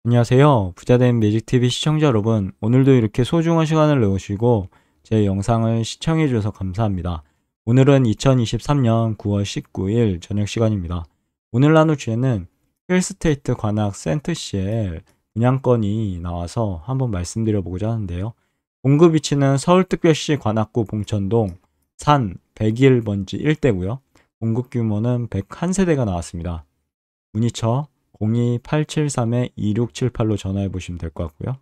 안녕하세요. 부자된 매직TV 시청자 여러분. 오늘도 이렇게 소중한 시간을 내오시고 제 영상을 시청해 주셔서 감사합니다. 오늘은 2023년 9월 19일 저녁 시간입니다. 오늘 나눌 주제는 힐스테이트 관악 센트CL 분양건이 나와서 한번 말씀드려 보고자 하는데요. 공급 위치는 서울특별시 관악구 봉천동 산 101번지 일대고요. 공급 규모는 101세대가 나왔습니다. 문의처 02873-2678로 전화해 보시면 될 것 같고요.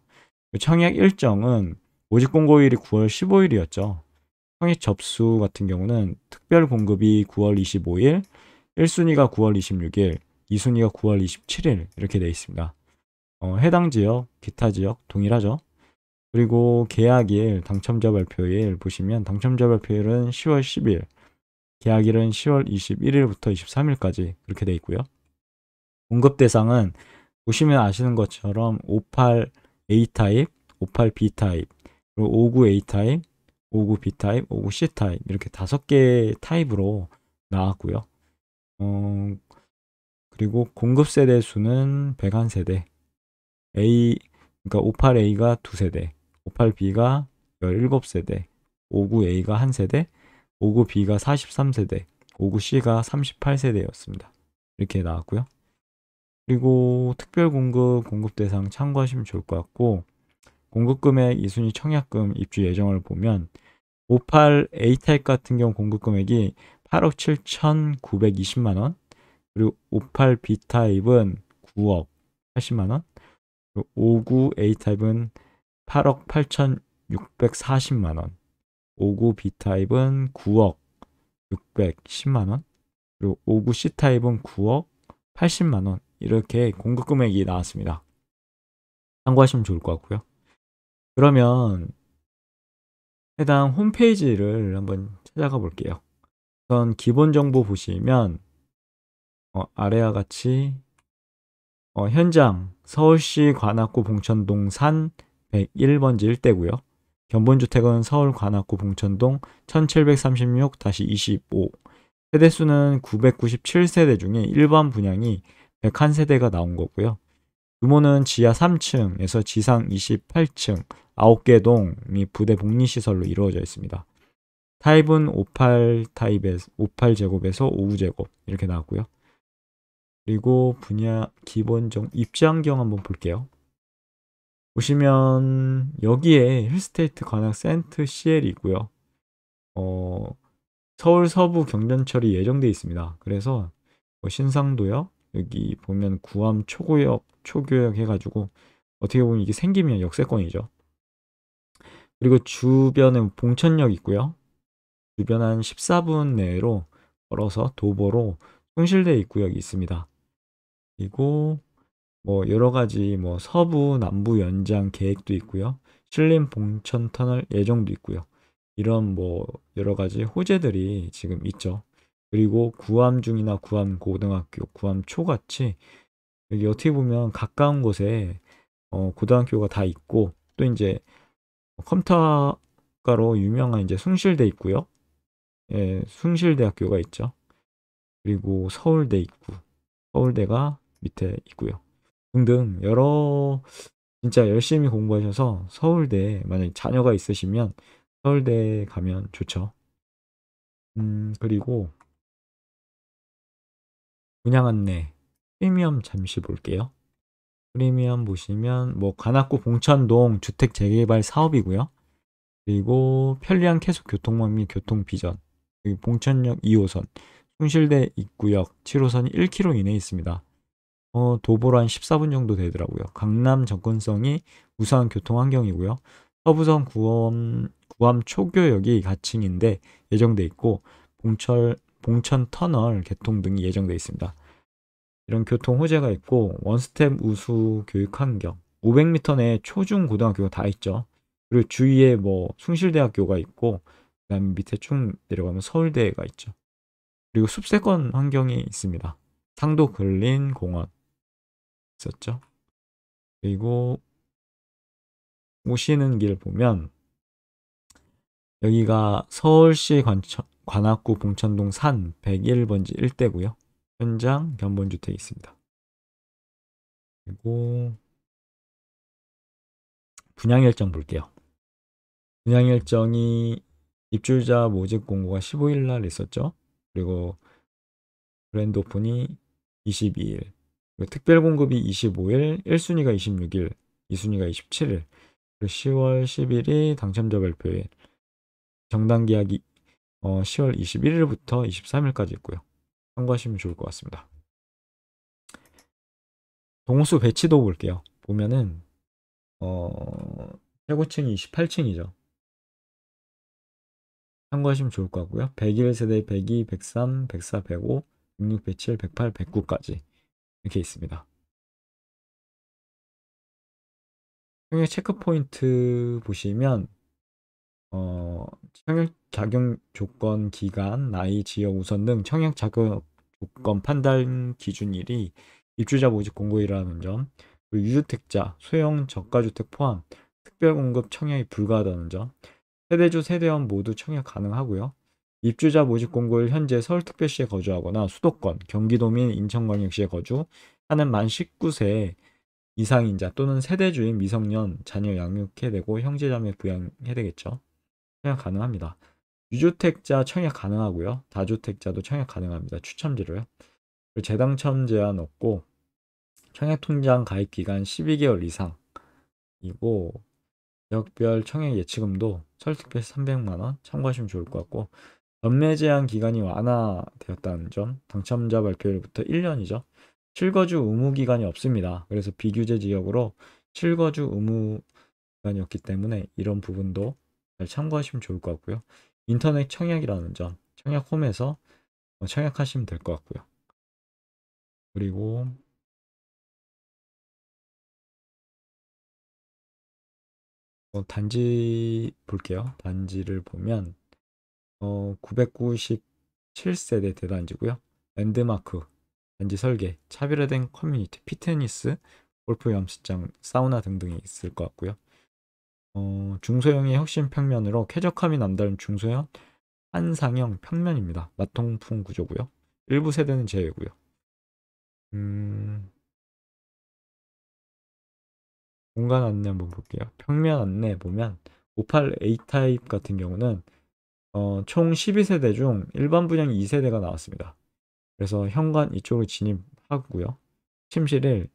청약 일정은 모집 공고일이 9월 15일이었죠. 청약 접수 같은 경우는 특별 공급이 9월 25일, 1순위가 9월 26일, 2순위가 9월 27일 이렇게 되어 있습니다. 해당 지역, 기타 지역 동일하죠. 그리고 계약일, 당첨자 발표일 보시면 당첨자 발표일은 10월 10일, 계약일은 10월 21일부터 23일까지 그렇게 되어 있고요. 공급 대상은 보시면 아시는 것처럼 58A 타입, 58B 타입, 그리고 59A 타입, 59B 타입, 59C 타입 이렇게 5개 타입으로 나왔고요. 그리고 공급 세대 수는 101세대, 그러니까 58A가 2세대, 58B가 17세대, 59A가 1세대, 59B가 43세대, 59C가 38세대였습니다. 이렇게 나왔고요. 그리고 특별 공급 대상 참고하시면 좋을 것 같고, 공급 금액, 2순위 청약금, 입주 예정을 보면 58A 타입 같은 경우 공급 금액이 8억 7,920만 원, 그리고 58B 타입은 9억 80만 원, 그리고 59A 타입은 8억 8,640만 원, 59B 타입은 9억 610만 원, 그리고 59C 타입은 9억 80만 원 이렇게 공급 금액이 나왔습니다. 참고하시면 좋을 것 같고요. 그러면 해당 홈페이지를 한번 찾아가 볼게요. 우선 기본 정보 보시면 아래와 같이 현장 서울시 관악구 봉천동 산 101번지 일대고요. 견본주택은 서울 관악구 봉천동 1736-25, 세대수는 997세대 중에 일반 분양이 101세대가 나온 거고요. 규모는 지하 3층에서 지상 28층 9개 동이 부대 복리시설로 이루어져 있습니다. 타입은 58 타입에서 58제곱에서 59제곱 이렇게 나왔고요. 그리고 분야 기본적 입장경 한번 볼게요. 보시면 여기에 힐스테이트 관악 센트 CL이 있고요. 서울 서부 경전철이 예정돼 있습니다. 그래서 신상도역 여기 보면 구암 초구역 초교역 해가지고 어떻게 보면 이게 생기면 역세권이죠. 그리고 주변에 봉천역 있고요. 주변 한 14분 내로 걸어서 도보로 숭실대 입구역이 있습니다. 그리고 뭐 여러 가지 뭐 서부 남부 연장 계획도 있고요. 신림 봉천 터널 예정도 있고요. 이런 뭐 여러 가지 호재들이 지금 있죠. 그리고 구암중이나 구암고등학교, 구암초 같이 여기 어떻게 보면 가까운 곳에 고등학교가 다 있고, 또 이제 컴퓨터과로 유명한 이제 숭실대 있고요. 예, 숭실대학교가 있죠. 그리고 서울대 있고, 서울대가 밑에 있고요. 등등 여러 진짜 열심히 공부하셔서 서울대 만약에 자녀가 있으시면 서울대 가면 좋죠. 그리고 분양 안내 프리미엄 잠시 볼게요. 프리미엄 보시면 뭐 관악구 봉천동 주택 재개발 사업이고요. 그리고 편리한 계속 교통망 및 교통 비전, 그리고 봉천역 2호선, 숭실대 입구역 7호선이 1km 이내에 있습니다. 도보로 한 14분 정도 되더라고요. 강남 접근성이 우수한 교통 환경이고요. 서부선 구암 초교역이 가칭인데 예정돼 있고, 봉천 터널 개통 등이 예정돼 있습니다. 이런 교통 호재가 있고 원스텝 우수 교육 환경, 500m 내에 초중 고등학교가 다 있죠. 그리고 주위에 뭐 숭실대학교가 있고, 그다음에 밑에 쭉 내려가면 서울대가 있죠. 그리고 숲세권 환경이 있습니다. 상도 근린 공원 있었죠. 그리고 오시는 길 보면 여기가 서울시 관악구 봉천동 산 101번지 일대고요. 현장 견본주택이 있습니다. 그리고 분양 일정 볼게요. 분양 일정이 입주자 모집 공고가 15일 날 있었죠. 그리고 그랜드 오픈이 22일, 그리고 특별 공급이 25일, 1순위가 26일, 2순위가 27일, 그리고 10월 10일이 당첨자 발표일, 정당 계약이 10월 21일부터 23일까지 있고요. 참고하시면 좋을 것 같습니다. 동호수 배치도 볼게요. 보면은 최고층이 28층이죠. 참고하시면 좋을 것 같고요. 101세대 102, 103, 104, 105, 106, 107, 108, 109까지 이렇게 있습니다. 청약 체크포인트 보시면 청약 자격 조건, 기간, 나이, 지역 우선 등 청약 자격 조건 판단 기준일이 입주자 모집 공고일이라는 점, 그리고 유주택자, 소형 저가주택 포함 특별공급 청약이 불가하다는 점, 세대주, 세대원 모두 청약 가능하고요. 입주자 모집 공고일 현재 서울특별시에 거주하거나 수도권, 경기도 및 인천광역시에 거주하는 만 19세 이상인자 또는 세대주인 미성년 자녀 양육해 되고 형제자매 부양해 되겠죠. 청약 가능합니다. 유주택자 청약 가능하고요. 다주택자도 청약 가능합니다. 추첨제로요. 재당첨 제한 없고 청약통장 가입 기간 12개월 이상이고 지역별 청약 예치금도 서울특별 300만원 참고하시면 좋을 것 같고 전매 제한 기간이 완화되었다는 점, 당첨자 발표일부터 1년이죠. 실거주 의무 기간이 없습니다. 그래서 비규제 지역으로 실거주 의무 기간이었기 때문에 이런 부분도 잘 참고하시면 좋을 것 같고요. 인터넷 청약이라는 점, 청약홈에서 청약하시면 될 것 같고요. 그리고 단지 볼게요. 단지를 보면 997세대 대단지고요. 랜드마크, 단지 설계, 차별화된 커뮤니티, 피트니스, 골프 염습장, 사우나 등등이 있을 것 같고요. 중소형의 혁신 평면으로 쾌적함이 남다른 중소형 한상형 평면입니다. 나통풍 구조고요. 일부 세대는 제외고요. 공간 안내 한번 볼게요. 평면 안내 보면 58A 타입 같은 경우는 총 12세대 중 일반 분양 2세대가 나왔습니다. 그래서 현관 이쪽을 진입하고요. 침실 1,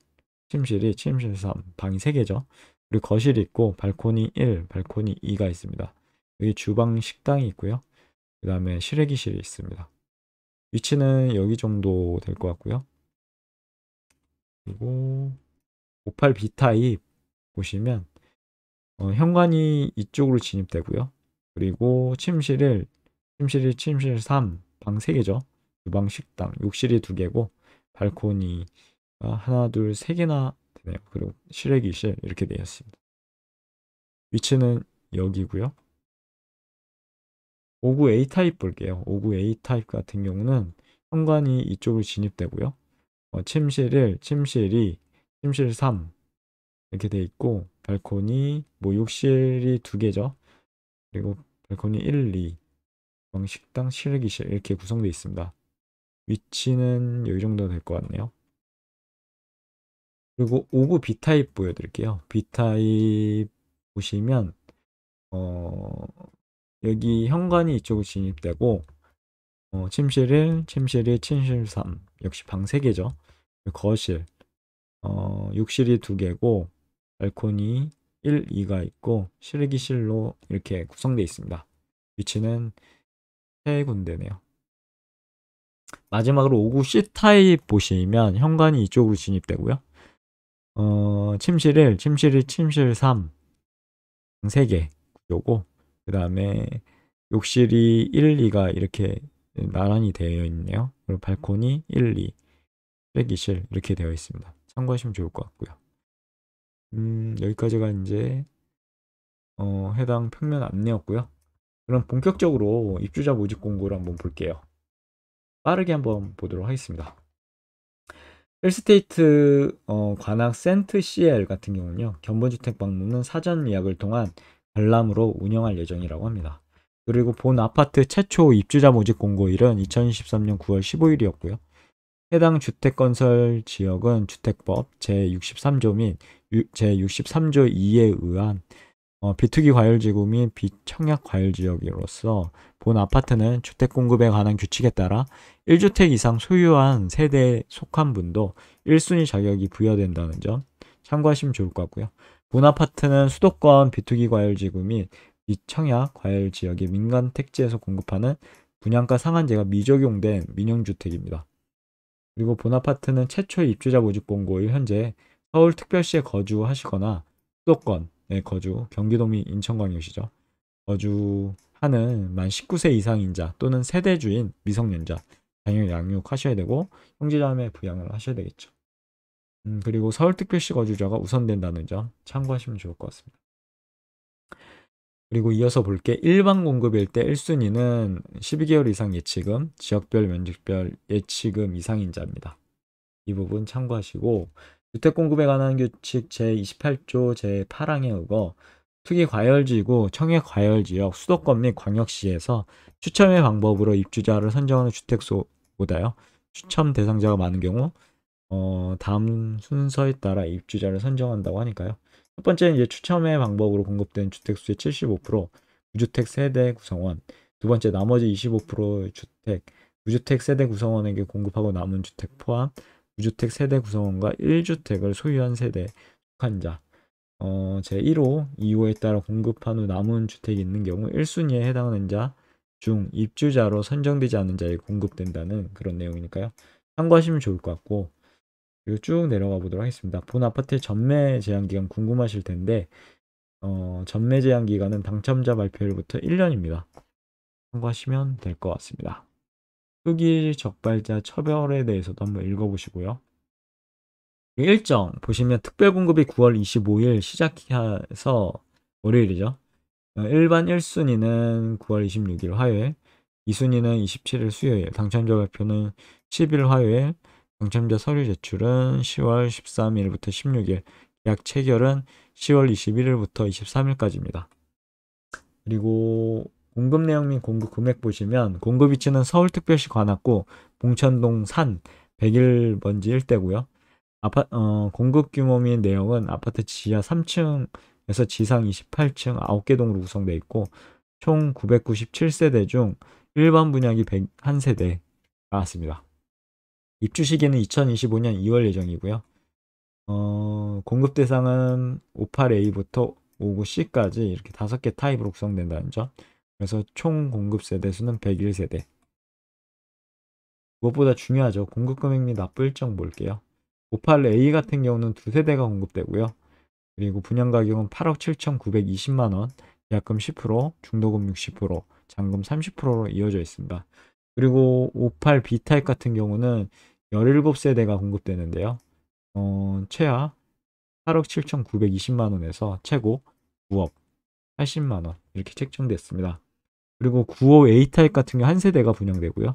침실 2, 침실 3, 방이 3개죠. 그리고 거실이 있고 발코니 1, 발코니 2가 있습니다. 여기 주방 식당이 있고요. 그 다음에 실외기실이 있습니다. 위치는 여기 정도 될 것 같고요. 그리고 58B 타입 보시면 현관이 이쪽으로 진입되고요. 그리고 침실 1, 침실 2, 침실 3, 방 3개죠. 주방 식당, 욕실이 2개고 발코니가 하나, 둘, 3개나 되네요. 그리고 실외기실 이렇게 되어 있습니다. 위치는 여기고요. 59A 타입 볼게요. 59A 타입 같은 경우는 현관이 이쪽으로 진입되고요. 침실 1, 침실 2, 침실 3 이렇게 돼 있고 발코니 욕실이 2개죠. 그리고 발코니 1, 2, 식당, 실외기실 이렇게 구성되어 있습니다. 위치는 여기 정도 될 것 같네요. 그리고 59 B타입 보여드릴게요. B타입 보시면 여기 현관이 이쪽으로 진입되고 침실 1, 침실 2, 침실 3 역시 방 3개죠. 거실 욕실이 2개고 발코니 1, 2가 있고 실외기실로 이렇게 구성되어 있습니다. 위치는 3군데네요. 마지막으로 59 C타입 보시면 현관이 이쪽으로 진입되고요. 침실 1, 침실 2, 침실 3 3개 구조고 그 다음에 욕실이 1, 2가 이렇게 나란히 되어 있네요. 그리고 발코니 1, 2 실외기실 이렇게 되어 있습니다. 참고하시면 좋을 것 같고요. 여기까지가 이제 해당 평면 안내였고요. 그럼 본격적으로 입주자 모집 공고를 한번 볼게요. 빠르게 한번 보도록 하겠습니다. 힐스테이트 관악 센트 CL 같은 경우는요. 견본주택 방문은 사전 예약을 통한 관람으로 운영할 예정이라고 합니다. 그리고 본 아파트 최초 입주자 모집 공고일은 2023년 9월 15일이었고요. 해당 주택건설 지역은 주택법 제63조 및 제63조 2에 의한 비투기 과열지구 및 비청약 과열지역으로서 본 아파트는 주택 공급에 관한 규칙에 따라 1주택 이상 소유한 세대에 속한 분도 1순위 자격이 부여된다는 점 참고하시면 좋을 것 같고요. 본 아파트는 수도권 비투기 과열지구 및 비청약 과열지역의 민간 택지에서 공급하는 분양가 상한제가 미적용된 민영주택입니다. 그리고 본 아파트는 최초의 입주자 모집 공고일 현재 서울특별시에 거주하시거나 수도권에 거주, 경기도 및 인천광역시죠. 거주하는 만 19세 이상인자 또는 세대주인 미성년자 당연히 양육하셔야 되고 형제자매 부양을 하셔야 되겠죠. 그리고 서울특별시 거주자가 우선된다는 점 참고하시면 좋을 것 같습니다. 그리고 이어서 볼게 일반 공급일 때 1순위는 12개월 이상 예치금, 지역별 면적별 예치금 이상인자입니다. 이 부분 참고하시고 주택공급에 관한 규칙 제28조 제8항에 의거 투기과열지구, 청약과열지역, 수도권 및 광역시에서 추첨의 방법으로 입주자를 선정하는 주택수보다요. 추첨 대상자가 많은 경우 다음 순서에 따라 입주자를 선정한다고 하니까요. 첫 번째는 이제 추첨의 방법으로 공급된 주택수의 75%, 무주택 세대 구성원. 두 번째, 나머지 25% 주택, 무주택 세대 구성원에게 공급하고 남은 주택 포함 무주택 세대 구성원과 1주택을 소유한 세대에 속한 자. 제1호, 2호에 따라 공급한 후 남은 주택이 있는 경우 1순위에 해당하는 자 중 입주자로 선정되지 않은 자에 공급된다는 그런 내용이니까요. 참고하시면 좋을 것 같고 그리고 쭉 내려가 보도록 하겠습니다. 본 아파트의 전매 제한 기간 궁금하실 텐데 전매 제한 기간은 당첨자 발표일부터 1년입니다. 참고하시면 될 것 같습니다. 투기 적발자 처벌에 대해서도 한번 읽어보시고요. 일정 보시면 특별공급이 9월 25일 시작해서 월요일이죠. 일반 1순위는 9월 26일 화요일, 2순위는 27일 수요일, 당첨자 발표는 10일 화요일, 당첨자 서류 제출은 10월 13일부터 16일, 계약 체결은 10월 21일부터 23일까지입니다. 그리고 공급 내용 및 공급 금액 보시면 공급 위치는 서울특별시 관악구 봉천동 산 101번지 일대고요. 공급 규모 및 내용은 아파트 지하 3층에서 지상 28층 9개 동으로 구성되어 있고 총 997세대 중 일반 분양이 101세대 나왔습니다. 입주 시기는 2025년 2월 예정이고요. 공급 대상은 58A부터 59C까지 이렇게 5개 타입으로 구성된다는 점. 그래서 총 공급 세대 수는 101세대. 무엇보다 중요하죠. 공급 금액 및 납부 일정 볼게요. 58A 같은 경우는 2세대가 공급되고요. 그리고 분양 가격은 8억 7,920만원, 계약금 10%, 중도금 60%, 잔금 30%로 이어져 있습니다. 그리고 58B 타입 같은 경우는 17세대가 공급되는데요. 최하 8억 7,920만원에서 최고 9억 80만원 이렇게 책정됐습니다. 그리고 95A 타입 같은 경우 한 세대가 분양되고요.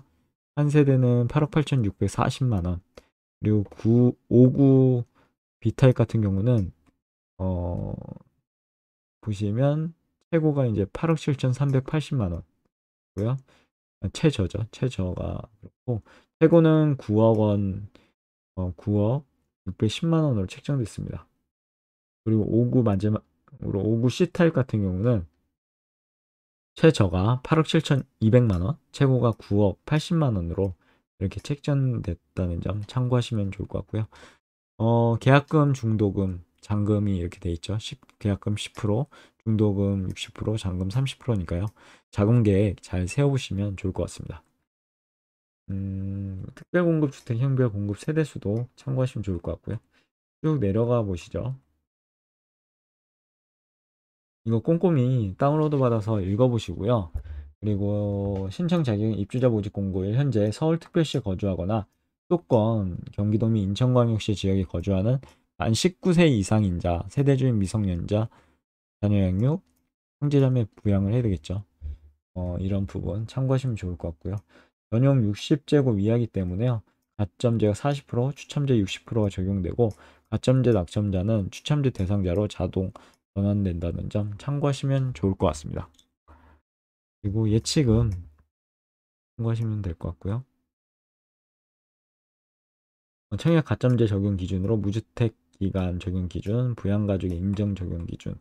한 세대는 8억 8,640만원. 그리고 59 B타입 같은 경우는 보시면 최고가 이제 8억 7,380만 원고요. 최저죠. 최저가 그렇고 최고는 9억 원, 9억 610만 원으로 책정됐습니다. 그리고 59 마지막으로 59 C타입 같은 경우는 최저가 8억 7,200만 원, 최고가 9억 80만 원으로 이렇게 책정됐다는 점 참고하시면 좋을 것 같고요. 계약금, 중도금, 잔금이 이렇게 돼 있죠. 계약금 10%, 중도금 60%, 잔금 30%니까요. 자금 계획 잘 세워보시면 좋을 것 같습니다. 특별공급 주택 형별 공급 세대수도 참고하시면 좋을 것 같고요. 쭉 내려가 보시죠. 이거 꼼꼼히 다운로드 받아서 읽어보시고요. 그리고 신청 자격은 입주자 모집 공고일 현재 서울특별시에 거주하거나 수도권, 경기도 및 인천광역시 지역에 거주하는 만 19세 이상인자, 세대주인 미성년자, 자녀 양육, 형제자매 부양을 해야 되겠죠. 이런 부분 참고하시면 좋을 것 같고요. 전용 60제곱 이하기 때문에요. 가점제가 40%, 추첨제 60%가 적용되고 가점제 낙첨자는 추첨제 대상자로 자동 전환된다는 점 참고하시면 좋을 것 같습니다. 그리고 예치금 참고하시면 될 것 같고요. 청약 가점제 적용 기준으로 무주택 기간 적용 기준, 부양가족의 인정 적용 기준,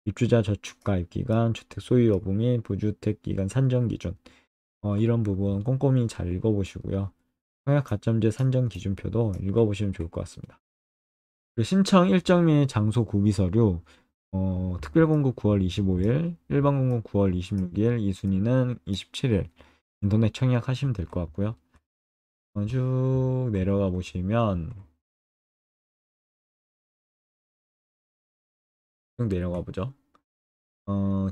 입주자 저축 가입 기간, 주택 소유 여부 및 부주택 기간 산정 기준, 이런 부분 꼼꼼히 잘 읽어보시고요. 청약 가점제 산정 기준표도 읽어보시면 좋을 것 같습니다. 그리고 신청 일정 및 장소 구비 서류, 특별공급 9월 25일, 일반공급 9월 26일, 2순위는 27일 인터넷 청약하시면 될 것 같고요. 쭉 내려가 보시면 쭉 내려가 보죠.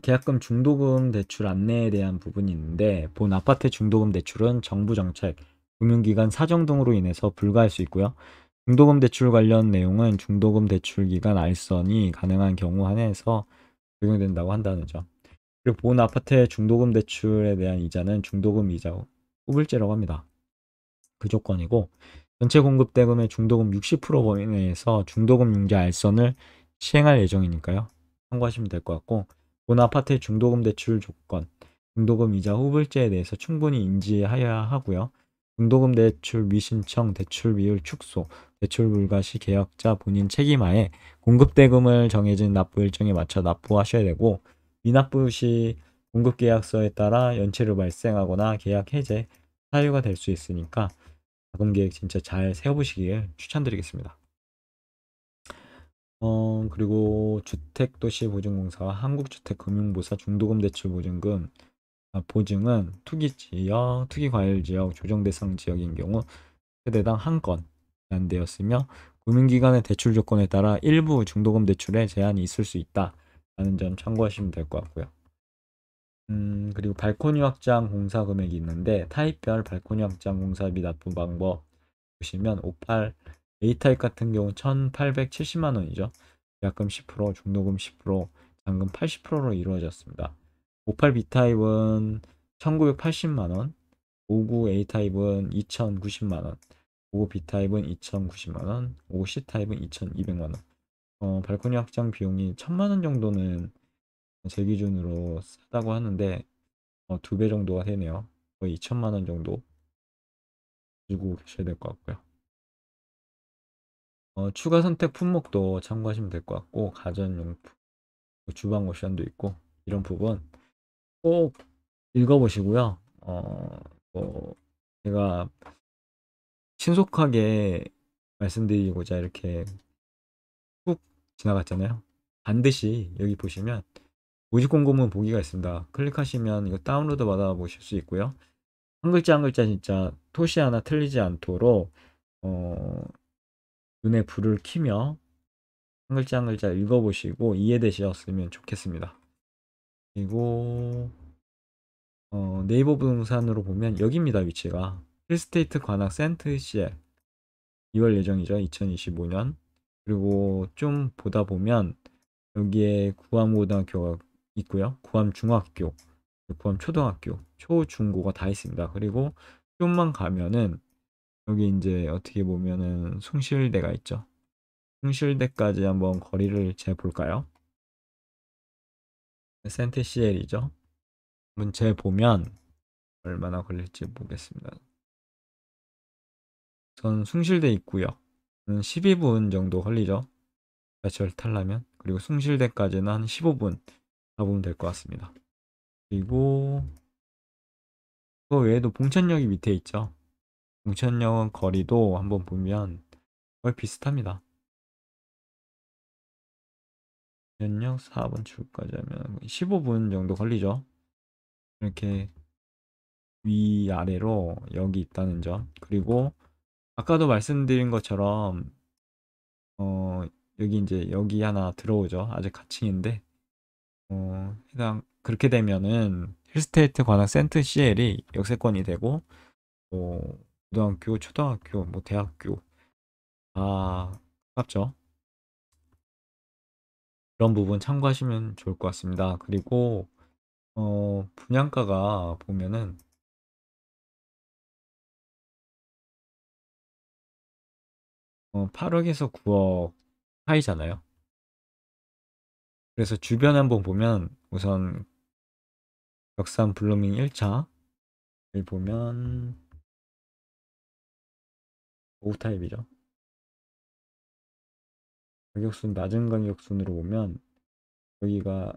계약금 중도금 대출 안내에 대한 부분이 있는데 본 아파트 중도금 대출은 정부 정책, 금융기관 사정 등으로 인해서 불가할 수 있고요. 중도금 대출 관련 내용은 중도금 대출 기간 알선이 가능한 경우 한해서 적용된다고 한다는 점. 그리고 본 아파트의 중도금 대출에 대한 이자는 중도금 이자 후불제라고 합니다. 그 조건이고 전체 공급 대금의 중도금 60% 범위 내에서 중도금 융자 알선을 시행할 예정이니까요. 참고하시면 될 것 같고 본 아파트의 중도금 대출 조건, 중도금 이자 후불제에 대해서 충분히 인지해야 하고요. 중도금 대출 미신청, 대출 비율 축소, 대출 불가 시 계약자 본인 책임하에 공급 대금을 정해진 납부 일정에 맞춰 납부하셔야 되고 미납부 시 공급 계약서에 따라 연체료 발생하거나 계약 해제, 사유가 될 수 있으니까 자금 계획 진짜 잘 세워보시길 추천드리겠습니다. 그리고 주택도시보증공사와 한국주택금융보사 중도금 대출 보증금 보증은 투기지역, 투기과열지역, 조정대상 지역인 경우 세대당 한 건 제한되었으며 금융기관의 대출 조건에 따라 일부 중도금 대출에 제한이 있을 수 있다라는 점 참고하시면 될 것 같고요. 그리고 발코니 확장 공사 금액이 있는데 타입별 발코니 확장 공사 및 납부 방법 보시면 58 A타입 같은 경우 1,870만 원이죠. 계약금 10%, 중도금 10%, 잔금 80%로 이루어졌습니다. 58 B타입은 1,980만 원, 59 A타입은 2,090만 원, 59 B타입은 2,090만 원, 59 C타입은 2,200만 원. 발코니 확장 비용이 1,000만 원 정도는 제 기준으로 싸다고 하는데 2배 정도가 되네요. 거의 2천만 원 정도 주고 계셔야 될 것 같고요. 추가 선택 품목도 참고하시면 될 것 같고 가전용품, 주방 옵션도 있고 이런 부분 꼭 읽어보시고요. 제가 신속하게 말씀드리고자 이렇게 쭉 지나갔잖아요. 반드시 여기 보시면 모집 공고문 보기가 있습니다. 클릭하시면 이거 다운로드 받아 보실 수 있고요. 한 글자 한 글자 진짜 토시 하나 틀리지 않도록 눈에 불을 켜며 한 글자 한 글자 읽어보시고 이해되셨으면 좋겠습니다. 그리고 네이버 부동산으로 보면 여기입니다. 위치가 힐스테이트 관악 센트CL 2월 예정이죠. 2025년. 그리고 좀 보다 보면 여기에 구암고등학교가 있고요. 구암중학교, 구암초등학교, 초중고가 다 있습니다. 그리고 좀만 가면은 여기 이제 어떻게 보면은 숭실대가 있죠. 숭실대까지 한번 거리를 재볼까요? 센트CL이죠. 한번 재보면 얼마나 걸릴지 보겠습니다. 전 숭실대 있고요. 12분 정도 걸리죠. 지하철 타려면. 그리고 숭실대까지는 한 15분 가보면 될 것 같습니다. 그리고 그 외에도 봉천역이 밑에 있죠. 봉천역 거리도 한번 보면 거의 비슷합니다. 봉천역 4번 출구까지 하면 15분 정도 걸리죠. 이렇게 위아래로 여기 있다는 점. 그리고 아까도 말씀드린 것처럼 어 여기 이제 여기 하나 들어오죠. 아직 가칭인데 해당 그렇게 되면은 힐스테이트 관악 센트 CL이 역세권이 되고 고등학교, 초등학교, 대학교 다 가깝죠. 그런 부분 참고하시면 좋을 것 같습니다. 그리고 분양가가 보면은 8억에서 9억 사이잖아요. 그래서 주변 한번 보면 우선 벽산 블루밍 1차를 보면 오타입이죠. 가격순 낮은 가격순으로 보면 여기가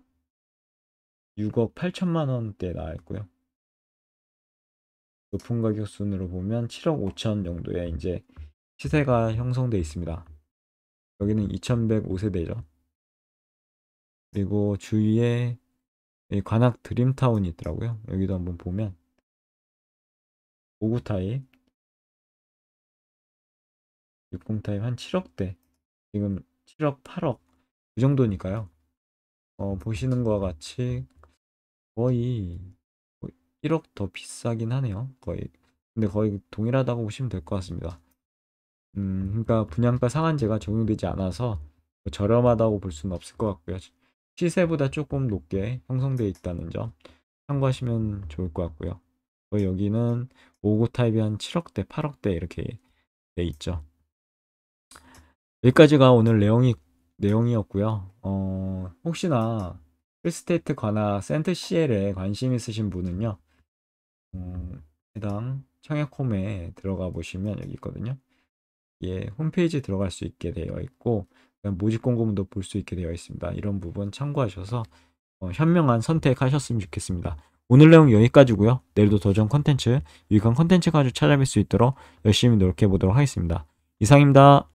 6억 8천만 원대 나와 있고요. 높은 가격순으로 보면 7억 5천 정도의 이제 시세가 형성되어 있습니다. 여기는 2105세대죠. 그리고 주위에 이 관악 드림타운이 있더라고요. 여기도 한번 보면 59 타입, 60 타입 한 7억대, 지금 7억, 8억 그 정도니까요. 보시는 것과 같이 거의 1억 더 비싸긴 하네요. 거의. 근데 거의 동일하다고 보시면 될 것 같습니다. 그러니까 분양가 상한제가 적용되지 않아서 저렴하다고 볼 수는 없을 것 같고요. 시세보다 조금 높게 형성되어 있다는 점 참고하시면 좋을 것 같고요. 여기는 59 타입이 한 7억대, 8억대 이렇게 돼 있죠. 여기까지가 오늘 내용이었고요. 혹시나 필스테이트 관악 센트 CL에 관심 있으신 분은요, 해당 청약홈에 들어가 보시면 여기 있거든요. 예, 홈페이지 들어갈 수 있게 되어 있고 모집 공고문도 볼 수 있게 되어 있습니다. 이런 부분 참고하셔서 현명한 선택하셨으면 좋겠습니다. 오늘 내용 여기까지고요. 내일도 더 좋은 컨텐츠, 유익한 컨텐츠 가지고 찾아뵐 수 있도록 열심히 노력해 보도록 하겠습니다. 이상입니다.